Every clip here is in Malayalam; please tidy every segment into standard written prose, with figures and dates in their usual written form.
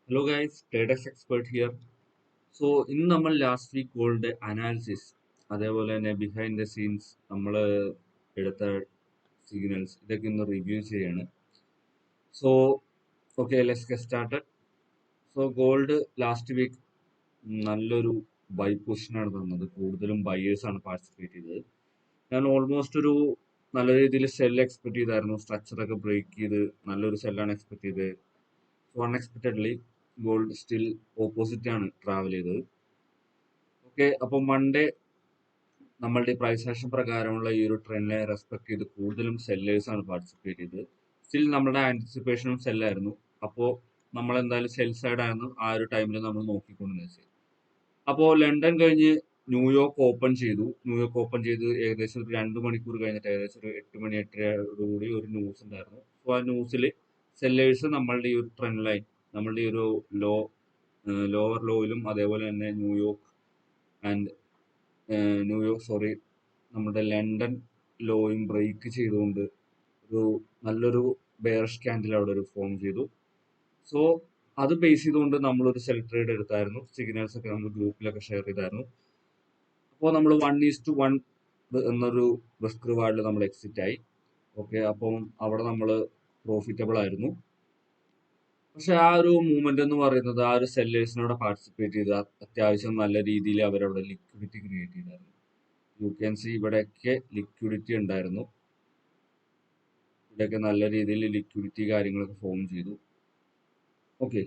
Hello guys, TradeX expert here. So ഇന്ന് നമ്മൾ ലാസ്റ്റ് വീക്ക് ഗോൾഡ് അനാലിസിസ് അതേപോലെ തന്നെ ബിഹൈൻഡ് ദ സീൻസ് നമ്മൾ എടുത്ത സിഗ്നൽസ് ഇതൊക്കെ ഒന്ന് റിവ്യൂ ചെയ്യാണ്. So okay, let's get started. So gold last week നല്ലൊരു ബൈ പൊസിഷനാണ് തന്നത്. കൂടുതലും ബയേഴ്സ് ആണ് പാർട്ടിസിപ്പേറ്റ് ചെയ്തത്. ഞാൻ ഓൾമോസ്റ്റ് ഒരു നല്ല രീതിയിൽ സെൽ എക്സ്പെക്ട് ചെയ്തായിരുന്നു. സ്ട്രക്ചറൊക്കെ ബ്രേക്ക് ചെയ്ത് നല്ലൊരു സെല്ലാണ് എക്സ്പെക്ട് ചെയ്തത്. So unexpectedly gold still opposite ആണ് ട്രാവൽ ചെയ്തത്. ഓക്കെ, അപ്പോൾ മൺഡേ നമ്മളുടെ പ്രൈസ് ആക്ഷൻ പ്രകാരമുള്ള ഈ ഒരു ട്രെൻഡിനെ റെസ്പെക്ട് ചെയ്ത് കൂടുതലും സെല്ലേഴ്സ് ആണ് പാർട്ടിസിപ്പേറ്റ് ചെയ്തത്. സ്റ്റിൽ നമ്മുടെ ആന്റിസിപ്പേഷനും സെല്ലായിരുന്നു. അപ്പോൾ നമ്മൾ എന്തായാലും സെൽ സൈഡ് ആയിരുന്നു ആ ഒരു ടൈമിൽ നമ്മൾ നോക്കിക്കൊണ്ടിരുന്നത് വെച്ചാൽ. അപ്പോൾ ലണ്ടൻ കഴിഞ്ഞ് ന്യൂയോർക്ക് ഓപ്പൺ ചെയ്തു. ന്യൂയോർക്ക് ഓപ്പൺ ചെയ്ത് ഏകദേശം ഒരു 2 മണിക്കൂർ കഴിഞ്ഞിട്ട് ഏകദേശം ഒരു 8 മണി 8:30 ഒരു ന്യൂസ് ഉണ്ടായിരുന്നു. സോ ആ ന്യൂസിൽ സെല്ലേഴ്സ് നമ്മളുടെ ഈ ഒരു ട്രെൻഡ് ലൈൻ, നമ്മളുടെ ഈ ഒരു ലോവർ ലോയിലും അതേപോലെ തന്നെ ആൻഡ് നമ്മുടെ ലണ്ടൻ ലോയും ബ്രേക്ക് ചെയ്തുകൊണ്ട് ഒരു നല്ലൊരു ബെയറിഷ് ക്യാൻഡിൽ അവിടെ ഒരു ഫോം ചെയ്തു. സോ അത് ബേസ് ചെയ്തുകൊണ്ട് നമ്മളൊരു സെൽ ട്രേഡ് എടുത്തായിരുന്നു. സിഗ്നൽസ് ഒക്കെ നമ്മൾ ഗ്രൂപ്പിലൊക്കെ ഷെയർ ചെയ്തായിരുന്നു. അപ്പോൾ നമ്മൾ 1:1 എന്നൊരു റിസ്ക് റിവാർഡിൽ നമ്മൾ എക്സിറ്റ് ആയി. ഓക്കെ, അപ്പം അവിടെ നമ്മൾ പ്രോഫിറ്റബിൾ ആയിരുന്നു. പക്ഷെ ആ ഒരു മൂവ്മെന്റ് എന്ന് പറയുന്നത് ആ ഒരു സെല്ലേഴ്സിനോട് പാർട്ടിസിപ്പേറ്റ് ചെയ്ത് അത്യാവശ്യം നല്ല രീതിയിൽ അവരവിടെ ലിക്വിഡിറ്റി ക്രിയേറ്റ് ചെയ്തായിരുന്നു. യു ക്യാൻ സി ഇവിടെയൊക്കെ ലിക്വിഡിറ്റി ഉണ്ടായിരുന്നു. ഇവിടെയൊക്കെ നല്ല രീതിയിൽ ലിക്വിഡിറ്റി കാര്യങ്ങളൊക്കെ ഫോം ചെയ്തു. ഓക്കെ,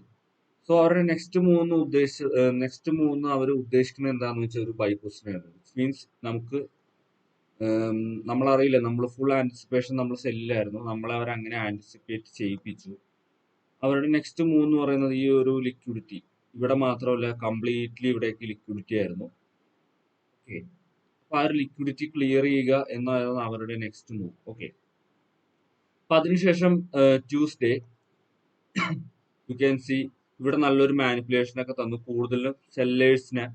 സോ അവരുടെ നെക്സ്റ്റ് മൂന്ന് അവർ ഉദ്ദേശിക്കുന്നത് എന്താണെന്ന് വെച്ചാൽ ഒരു ബൈ പൊസിഷൻ ആയിരുന്നു. മീൻസ് നമുക്ക് നമ്മളറിയില്ല, നമ്മൾ ഫുൾ ആന്റിസിപ്പേഷൻ നമ്മൾ സെല്ലിലായിരുന്നു. നമ്മളെ അവർ അങ്ങനെ ആന്റിസിപ്പേറ്റ് ചെയ്യിപ്പിച്ചു. അവരുടെ നെക്സ്റ്റ് മൂവ് എന്ന് പറയുന്നത് ഈ ഒരു ലിക്വിഡിറ്റി ഇവിടെ മാത്രമല്ല, കംപ്ലീറ്റ്ലി ഇവിടേക്ക് ലിക്വിഡിറ്റി ആയിരുന്നു. ഓക്കെ, അപ്പൊ ആ ഒരു ലിക്വിഡിറ്റി ക്ലിയർ ചെയ്യുക എന്നായിരുന്നു അവരുടെ നെക്സ്റ്റ് മൂവ്. ഓക്കെ, അപ്പൊ അതിനുശേഷം ട്യൂസ്ഡേ യു ക്യാൻ സി ഇവിടെ നല്ലൊരു മാനിപ്പുലേഷൻ ഒക്കെ തന്നു. കൂടുതലും സെല്ലേഴ്സിനെ,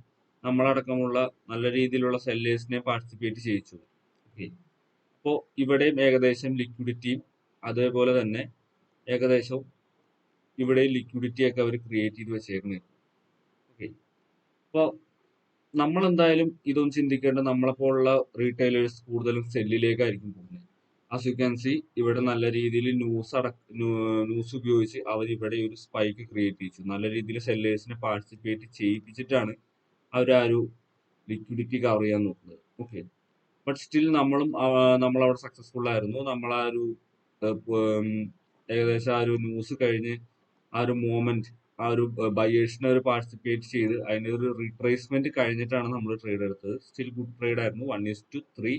നമ്മളടക്കമുള്ള നല്ല രീതിയിലുള്ള സെല്ലേഴ്സിനെ പാർട്ടിസിപ്പേറ്റ് ചെയ്യിച്ചു. ഓക്കെ, അപ്പോൾ ഇവിടെയും ഏകദേശം ലിക്വിഡിറ്റിയും അതേപോലെ തന്നെ ഏകദേശം ഇവിടെ ലിക്വിഡിറ്റി ഒക്കെ അവർ ക്രിയേറ്റ് ചെയ്ത് വെച്ചേക്കുന്നത്. ഓക്കെ, അപ്പോൾ നമ്മൾ എന്തായാലും ഇതൊന്നും ചിന്തിക്കേണ്ട, നമ്മളെപ്പോലുള്ള റീറ്റെയിലേഴ്സ് കൂടുതലും സെല്ലിലേക്കായിരിക്കും പോകുന്നത്. ആസ് യു ക്യാൻ സി ഇവിടെ നല്ല രീതിയിൽ ന്യൂസ് ഉപയോഗിച്ച് അവർ ഇവിടെ ഒരു സ്പൈക്ക് ക്രിയേറ്റ് ചെയ്യിച്ചു. നല്ല രീതിയിൽ സെല്ലേഴ്സിനെ പാർട്ടിസിപ്പേറ്റ് ചെയ്യിപ്പിച്ചിട്ടാണ് അവർ ആ ഒരു ലിക്വിഡിറ്റി കവർ ചെയ്യാൻ നോക്കുന്നത്. ഓക്കെ, ബട്ട് സ്റ്റിൽ നമ്മളവിടെ സക്സസ്ഫുൾ ആയിരുന്നു. നമ്മൾ ആ ഒരു ഏകദേശം ആ ഒരു ന്യൂസ് കഴിഞ്ഞ് ആ ഒരു മൂവ്മെന്റ്, ആ ഒരു ബയേഴ്സിനെ ഒരു പാർട്ടിസിപ്പേറ്റ് ചെയ്ത് അതിന്റെ ഒരു റീട്രേസ്മെന്റ് കഴിഞ്ഞിട്ടാണ് നമ്മൾ ട്രേഡ് എടുത്തത്. സ്റ്റിൽ ഗുഡ് ട്രേഡ് ആയിരുന്നു. 1:3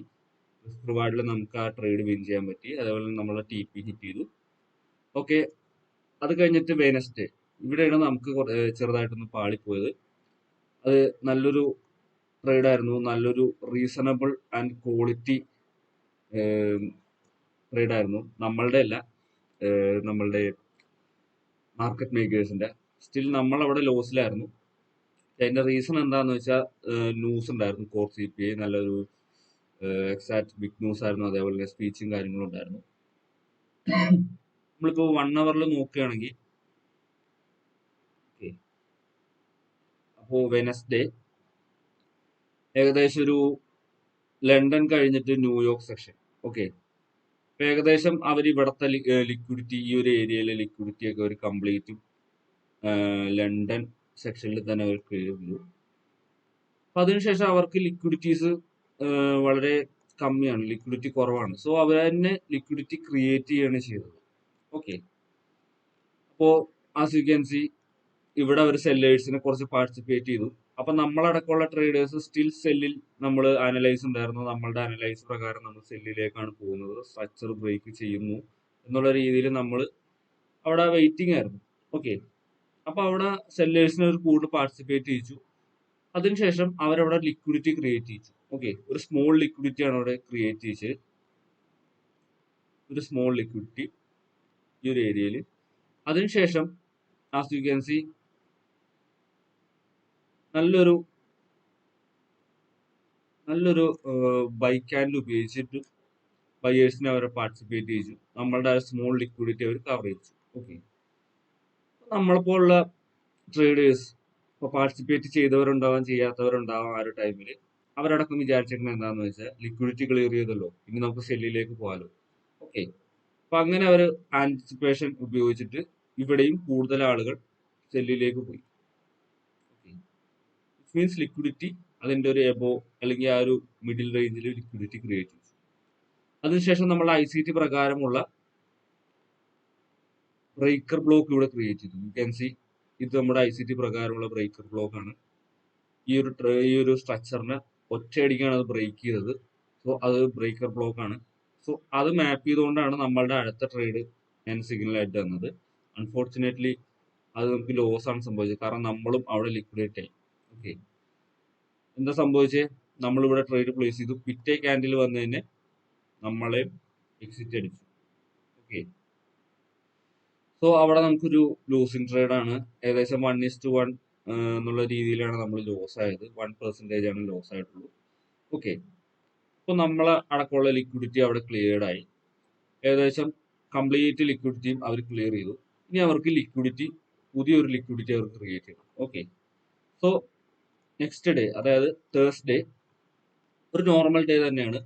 റിസ്ക് റിവാർഡിൽ നമുക്ക് ആ ട്രേഡ് വിൻ ചെയ്യാൻ പറ്റി. അതേപോലെ നമ്മൾ TP ഹിറ്റ് ചെയ്തു. ഓക്കെ, അത് കഴിഞ്ഞിട്ട് വെനസ്ഡേ ഇവിടെയാണ് നമുക്ക് ചെറുതായിട്ടൊന്ന് പാളിപ്പോയത്. അത് നല്ലൊരു ട്രേഡ് ആയിരുന്നു. നല്ലൊരു റീസണബിൾ ആൻഡ് ക്വാളിറ്റി ട്രേഡ് ആയിരുന്നു. നമ്മളുടെ അല്ല, നമ്മളുടെ മാർക്കറ്റ് മേക്കേഴ്സിന്റെ. സ്റ്റിൽ നമ്മൾ അവിടെ ലോസിലായിരുന്നു. അതിന്റെ റീസൺ എന്താന്ന് വെച്ചാൽ ന്യൂസ് ഉണ്ടായിരുന്നു. കോർ CPI നല്ലൊരു എക്സാക്ട് ബിഗ് ന്യൂസ് ആയിരുന്നു. അതേപോലെ സ്പീച്ചും കാര്യങ്ങളും ഉണ്ടായിരുന്നു. നമ്മളിപ്പോ 1 അവറിൽ നോക്കുകയാണെങ്കിൽ, ഓക്കെ, അപ്പോ വെനസ്ഡേ ഏകദേശം ഒരു ലണ്ടൻ കഴിഞ്ഞിട്ട് ന്യൂയോർക്ക് സെക്ഷൻ. ഓക്കെ, അപ്പൊ ഏകദേശം അവർ ഇവിടത്തെ ലിക്വിഡിറ്റി, ഈ ഒരു ഏരിയയിലെ ലിക്വിഡിറ്റി ഒക്കെ ഒരു കംപ്ലീറ്റും ലണ്ടൻ സെക്ഷനിൽ തന്നെ അവർ ക്ലിയർ ചെയ്തു. അപ്പൊ അതിനുശേഷം അവർക്ക് ലിക്വിഡിറ്റീസ് വളരെ കമ്മിയാണ്, ലിക്വിഡിറ്റി കുറവാണ്. സോ അവർ തന്നെ ലിക്വിഡിറ്റി ക്രിയേറ്റ് ചെയ്യാണ് ചെയ്തത്. ഓക്കെ, അപ്പോ ആസ് യു ക്യാൻ സി ഇവിടെ അവർ സെല്ലേഴ്സിനെ കുറച്ച് പാർട്ടിസിപ്പേറ്റ് ചെയ്തു. അപ്പൊ നമ്മളടക്കമുള്ള ട്രേഡേഴ്സ് സ്റ്റിൽ സെല്ലിൽ നമ്മൾ അനലൈസ് ഉണ്ടായിരുന്നു. നമ്മളുടെ അനലൈസ് പ്രകാരം നമ്മൾ സെല്ലിലേക്കാണ് പോകുന്നത്. സ്ട്രക്ചർ ബ്രേക്ക് ചെയ്യുന്നു എന്നുള്ള രീതിയിൽ നമ്മൾ അവിടെ വെയിറ്റിംഗ് ആയിരുന്നു. ഓക്കെ, അപ്പൊ അവിടെ സെല്ലേഴ്സിനെ ഒരു കൂടുതൽ പാർട്ടിസിപ്പേറ്റ് ചെയ്യിച്ചു. അതിനുശേഷം അവരവിടെ ലിക്വിഡിറ്റി ക്രിയേറ്റ് ചെയ്യിച്ചു. ഓക്കെ, ഒരു സ്മോൾ ലിക്വിഡിറ്റി ആണ് അവിടെ ക്രിയേറ്റ് ചെയ്യിച്ചത്. ഒരു സ്മോൾ ലിക്വിഡിറ്റി ഈ ഒരു ഏരിയയിൽ. അതിനുശേഷം ആസ് യു ക്യാൻ സി നല്ലൊരു നല്ലൊരു ബൈ ക്യാൻഡിൽ ഉപയോഗിച്ചിട്ട് ബയേഴ്സിനെ അവരെ പാർട്ടിസിപ്പേറ്റ് ചെയ്യിച്ചു. നമ്മളുടെ ആ സ്മോൾ ലിക്വിഡിറ്റി അവർ കവർ ചെയ്യിച്ചു. ഓക്കെ, നമ്മളെപ്പോലുള്ള ട്രേഡേഴ്സ് ഇപ്പോൾ പാർട്ടിസിപ്പേറ്റ് ചെയ്തവരുണ്ടാവാം ചെയ്യാത്തവരുണ്ടാവാം ആ ഒരു ടൈമിൽ അവരടക്കം വിചാരിച്ചിരിക്കുന്നത് എന്താണെന്ന് വെച്ചാൽ ലിക്വിഡിറ്റി ക്ലിയർ ചെയ്തല്ലോ, ഇനി നമുക്ക് സെല്ലിലേക്ക് പോകാമല്ലോ. ഓക്കെ, അപ്പൊ അങ്ങനെ അവർ ആന്റിസിപ്പേഷൻ ഉപയോഗിച്ചിട്ട് ഇവിടെയും കൂടുതൽ ആളുകൾ സെല്ലിലേക്ക് പോയി. മീൻസ് ലിക്വിഡിറ്റി അതിന്റെ ഒരു എബോ അല്ലെങ്കിൽ ആ ഒരു മിഡിൽ റേഞ്ചിൽ ലിക്വിഡിറ്റി ക്രിയേറ്റ് ചെയ്തു. അതിനുശേഷം നമ്മൾ ICT പ്രകാരമുള്ള ബ്രേക്കർ ബ്ലോക്ക് ഇവിടെ ക്രിയേറ്റ് ചെയ്തു. യു ക്യാൻ സി ഇത് നമ്മുടെ ICT പ്രകാരമുള്ള ബ്രേക്കർ ബ്ലോക്ക് ആണ്. ഈ ഒരു സ്ട്രക്ചറിനെ ഒറ്റയടിക്കാണ് അത് ബ്രേക്ക് ചെയ്തത്. സോ അത് ബ്രേക്കർ ബ്ലോക്ക് ആണ്. സോ അത് മാപ്പ് ചെയ്തുകൊണ്ടാണ് നമ്മളുടെ അടുത്ത ട്രേഡ് ഞാൻ സിഗ്നൽ ആയിട്ട് തന്നത്. അൺഫോർച്ചുനേറ്റ്ലി അത് നമുക്ക് ലോസ് ആണ് സംഭവിച്ചത്, കാരണം നമ്മളും അവിടെ ലിക്വിഡേറ്റ് ആയി. ഓക്കെ, എന്താ സംഭവിച്ചത്? നമ്മളിവിടെ ട്രേഡ് പ്ലേസ് ചെയ്തു, പിറ്റേ ക്യാൻഡിൽ വന്നതിന് നമ്മളെ എക്സിറ്റ് അടിച്ചു. ഓക്കെ, സോ അവിടെ നമുക്കൊരു ലൂസിങ് ട്രേഡ് ആണ്. ഏകദേശം 1:1 എന്നുള്ള രീതിയിലാണ് നമ്മൾ ലോസ് ആയത്. 1% ആണ് ലോസ് ആയിട്ടുള്ളൂ. ഓക്കെ, അപ്പോൾ നമ്മളെ അടക്കമുള്ള ലിക്വിഡിറ്റി അവിടെ ക്ലിയർഡ് ആയി. ഏകദേശം കംപ്ലീറ്റ് ലിക്വിഡിറ്റിയും അവർ ക്ലിയർ ചെയ്തു. ഇനി അവർക്ക് പുതിയൊരു ലിക്വിഡിറ്റി അവർക്ക് ക്രിയേറ്റ് ചെയ്യണം. ഓക്കെ, സോ നെക്സ്റ്റ് ഡേ, അതായത് തേഴ്സ്ഡേ, ഒരു നോർമൽ ഡേ തന്നെയാണ്.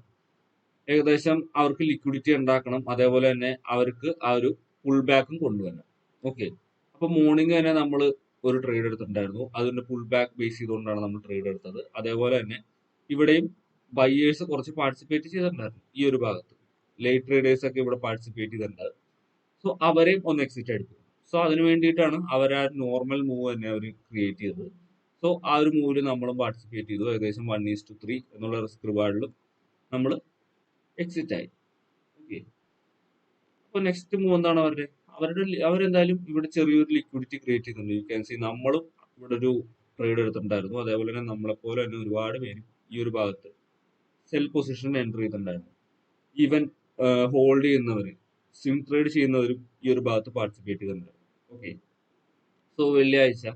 ഏകദേശം അവർക്ക് ലിക്വിഡിറ്റി ഉണ്ടാക്കണം, അതേപോലെ തന്നെ അവർക്ക് ആ ഒരു പുൾ ബാക്കും കൊണ്ടുവരണം. ഓക്കെ, അപ്പൊ മോർണിംഗ് തന്നെ നമ്മൾ ഒരു ട്രേഡ് എടുത്തിട്ടുണ്ടായിരുന്നു. അതിന്റെ പുൾ ബാക്ക് ബേസ് ചെയ്തുകൊണ്ടാണ് നമ്മൾ ട്രേഡ് എടുത്തത്. അതേപോലെ തന്നെ ഇവിടെയും ബയേഴ്സ് കുറച്ച് പാർട്ടിസിപ്പേറ്റ് ചെയ്തിട്ടുണ്ടായിരുന്നു. ഈ ഒരു ഭാഗത്ത് ലേറ്റ് ട്രേഡേഴ്സ് ഒക്കെ ഇവിടെ പാർട്ടിസിപ്പേറ്റ് ചെയ്തിട്ടുണ്ട്. സോ അവരെയും ഒന്ന് എക്സിറ്റ് എടുത്തു. സോ അതിന് വേണ്ടിയിട്ടാണ് അവർ ആ നോർമൽ മൂവ് തന്നെ അവർ ക്രിയേറ്റ് ചെയ്തത്. സോ ആ ഒരു മൂവിൽ നമ്മളും പാർട്ടിസിപ്പേറ്റ് ചെയ്തു. ഏകദേശം 1:3 എന്നുള്ള റിസ്ക് റിവാർഡിലും നമ്മൾ എക്സിറ്റ് ആയി. ഓക്കെ, അപ്പൊ നെക്സ്റ്റ് മൂവ് എന്താണ് അവരെന്തായാലും ഇവിടെ ചെറിയൊരു ലിക്വിഡിറ്റി ക്രിയേറ്റ് ചെയ്തിട്ടുണ്ട്. യു ക്യാൻ സി നമ്മളും ഇവിടെ ഒരു ട്രേഡ് എടുത്തിട്ടുണ്ടായിരുന്നു. അതേപോലെ തന്നെ നമ്മളെപ്പോലെ തന്നെ ഒരുപാട് പേര് ഈ ഒരു ഭാഗത്ത് സെൽ പൊസിഷൻ എൻട്രി ചെയ്തിട്ടുണ്ടായിരുന്നു. ഈവൻ ഹോൾഡ് ചെയ്യുന്നവർ, സ്വിംഗ് ട്രേഡ് ചെയ്യുന്നവരും ഈ ഒരു ഭാഗത്ത് പാർട്ടിസിപ്പേറ്റ് ചെയ്തിട്ടുണ്ട്. ഓക്കെ, സോ വെള്ളിയാഴ്ച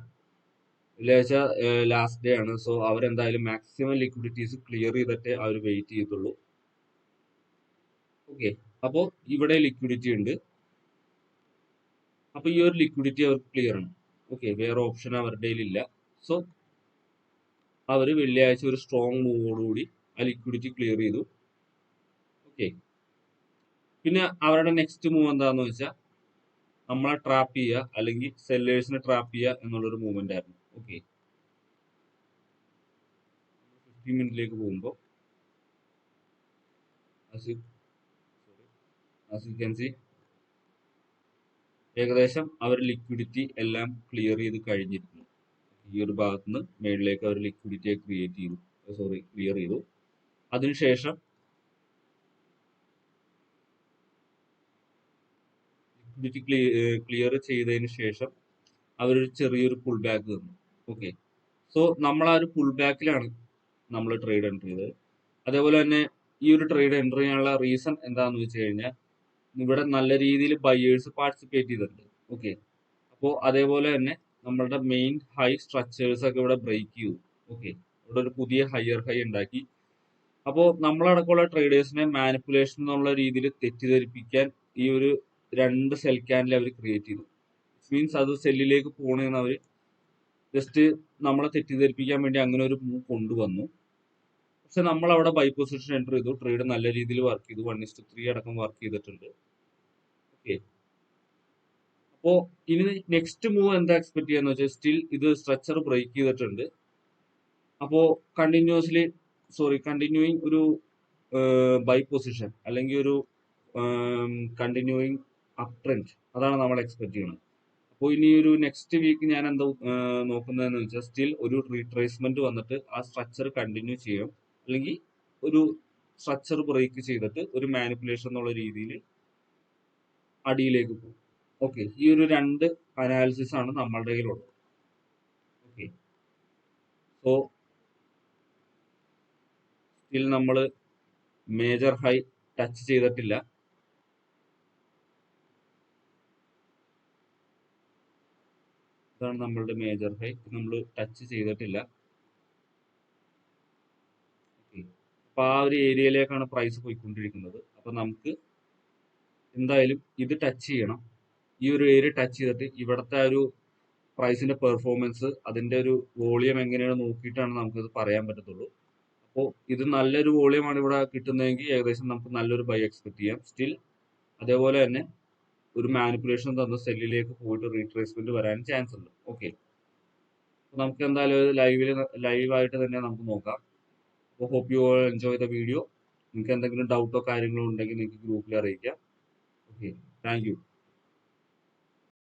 ലാസ്റ്റ് ഡേ ആണ്. സോ അവരെന്തായാലും മാക്സിമം ലിക്വിഡിറ്റീസ് ക്ലിയർ ചെയ്തിട്ടേ അവർ വെയിറ്റ് ചെയ്തുള്ളൂ. ഓക്കെ, അപ്പോൾ ഇവിടെ ലിക്വിഡിറ്റി ഉണ്ട്. അപ്പൊ ഈ ഒരു ലിക്വിഡിറ്റി അവർക്ക് ക്ലിയർ ആണ്. ഓക്കെ, വേറെ ഓപ്ഷൻ അവരുടെ ഇല്ല. സോ അവർ വെള്ളിയാഴ്ച ഒരു സ്ട്രോങ് മൂവോടുകൂടി ആ ലിക്വിഡിറ്റി ക്ലിയർ ചെയ്തു. ഓക്കെ, പിന്നെ അവരുടെ നെക്സ്റ്റ് മൂവ് എന്താണെന്ന് വെച്ചാൽ നമ്മളെ ട്രാപ്പ് ചെയ്യുക, അല്ലെങ്കിൽ സെല്ലേഴ്സിനെ ട്രാപ്പ് ചെയ്യുക എന്നുള്ളൊരു മൂവ്മെന്റ് ആയിരുന്നു. ഓക്കെ, 15 മിനിറ്റിലേക്ക് പോകുമ്പോൾ ഏകദേശം അവർ ലിക്വിഡിറ്റി എല്ലാം ക്ലിയർ ചെയ്ത് കഴിഞ്ഞിരിക്കുന്നു. ഈ ഒരു ഭാഗത്ത് നിന്ന് മേളിലേക്ക് അവർ ലിക്വിഡിറ്റിയെ ക്ലിയർ ചെയ്തു. അതിനുശേഷം ലിക്വിഡിറ്റി ക്ലിയർ ചെയ്തതിന് ശേഷം അവരൊരു ചെറിയൊരു പുൾ ബാക്ക് തന്നു. ഓക്കെ, സോ നമ്മൾ ആ ഒരു പുൾ ബാക്കിലാണ് നമ്മൾ ട്രേഡ് എൻട്രി ചെയ്തത്. അതേപോലെ തന്നെ ഈ ഒരു ട്രേഡ് എൻട്രി ചെയ്യാനുള്ള റീസൺ എന്താണെന്ന് വെച്ച് കഴിഞ്ഞാൽ ഇവിടെ നല്ല രീതിയിൽ ബയേഴ്സ് പാർട്ടിസിപ്പേറ്റ് ചെയ്തിട്ടുണ്ട്. ഓക്കെ, അപ്പോൾ അതേപോലെ തന്നെ നമ്മളുടെ മെയിൻ ഹൈ സ്ട്രക്ചേഴ്സ് ഒക്കെ ഇവിടെ ബ്രേക്ക് ചെയ്തു. ഓക്കെ, ഇവിടെ ഒരു പുതിയ ഹയർ ഹൈ ഉണ്ടാക്കി. അപ്പോൾ നമ്മളടക്കമുള്ള ട്രേഡേഴ്സിനെ മാനിപ്പുലേഷൻ എന്നുള്ള രീതിയിൽ തെറ്റിദ്ധരിപ്പിക്കാൻ ഈ ഒരു 2 സെൽ ക്യാൻഡിൽ അവർ ക്രിയേറ്റ് ചെയ്തു. മീൻസ് അത് സെല്ലിലേക്ക് പോകണമെന്ന് അവർ ജസ്റ്റ് നമ്മളെ തെറ്റിദ്ധരിപ്പിക്കാൻ വേണ്ടി അങ്ങനെ ഒരു മൂവ് കൊണ്ടുവന്നു. പക്ഷെ നമ്മൾ അവിടെ ബൈ പൊസിഷൻ എൻ്റർ ചെയ്തു. ട്രേഡ് നല്ല രീതിയിൽ വർക്ക് ചെയ്തു. 1:3 അടക്കം വർക്ക് ചെയ്തിട്ടുണ്ട്. ഓക്കെ, അപ്പോ ഇനി നെക്സ്റ്റ് മൂവ് എന്താ എക്സ്പെക്ട് ചെയ്യാന്ന് വെച്ചാൽ സ്റ്റിൽ ഇത് സ്ട്രക്ചർ ബ്രേക്ക് ചെയ്തിട്ടുണ്ട്. അപ്പോ കണ്ടിന്യൂയിങ് ഒരു ബൈ പൊസിഷൻ അല്ലെങ്കിൽ ഒരു കണ്ടിന്യൂയിങ് അപ് ട്രെൻഡ്, അതാണ് നമ്മൾ എക്സ്പെക്ട് ചെയ്യുന്നത്. അപ്പോൾ ഇനി ഒരു നെക്സ്റ്റ് വീക്ക് ഞാൻ എന്താ നോക്കുന്നതെന്ന് വെച്ചാൽ സ്റ്റിൽ ഒരു റീട്രേസ്മെന്റ് വന്നിട്ട് ആ സ്ട്രക്ചർ കണ്ടിന്യൂ ചെയ്യും, അല്ലെങ്കിൽ ഒരു സ്ട്രക്ചർ ബ്രേക്ക് ചെയ്തിട്ട് ഒരു മാനിപ്പുലേഷൻ എന്നുള്ള രീതിയിൽ അടിയിലേക്ക് പോകും. ഓക്കെ, ഈ ഒരു 2 അനാലിസിസ് ആണ് നമ്മളുടെ കയ്യിലുള്ളത്. ഓക്കെ, സോ സ്റ്റിൽ നമ്മൾ മേജർ ഹൈ ടച്ച് ചെയ്തിട്ടില്ല. ഇതാണ് നമ്മളുടെ മേജർ ഹൈ, നമ്മൾ ടച്ച് ചെയ്തിട്ടില്ല. അപ്പൊ ആ ഒരു ഏരിയയിലേക്കാണ് പ്രൈസ് പോയിക്കൊണ്ടിരിക്കുന്നത്. അപ്പൊ നമുക്ക് എന്തായാലും ഇത് ടച്ച് ചെയ്യണം. ഈ ഒരു ഏരിയ ടച്ച് ചെയ്തിട്ട് ഇവിടുത്തെ ഒരു പ്രൈസിന്റെ പെർഫോമൻസ്, അതിന്റെ ഒരു വോളിയം എങ്ങനെയാണ് നോക്കിയിട്ടാണ് നമുക്കത് പറയാൻ പറ്റത്തുള്ളൂ. അപ്പോൾ ഇത് നല്ലൊരു വോളിയമാണ് ഇവിടെ കിട്ടുന്നതെങ്കിൽ ഏകദേശം നമുക്ക് നല്ലൊരു ബൈ എക്സ്പെക്ട് ചെയ്യാം. സ്റ്റിൽ അതേപോലെ തന്നെ ഒരു മാനിപ്പുലേഷൻ തന്ന സെല്ലിലേക്ക് പോയിട്ട് റീട്രേസ്മെന്റ് വരാൻ ചാൻസ് ഉണ്ട്. ഓക്കെ, നമുക്ക് എന്തായാലും ലൈവായിട്ട് തന്നെ നമുക്ക് നോക്കാം. അപ്പോൾ hope you all enjoy the video. നിങ്ങൾക്ക് എന്തെങ്കിലും ഡൗട്ടോ കാര്യങ്ങളോ ഉണ്ടെങ്കിൽ നിങ്ങൾക്ക് ഗ്രൂപ്പിൽ അറിയിക്കാം. Okay, thank U.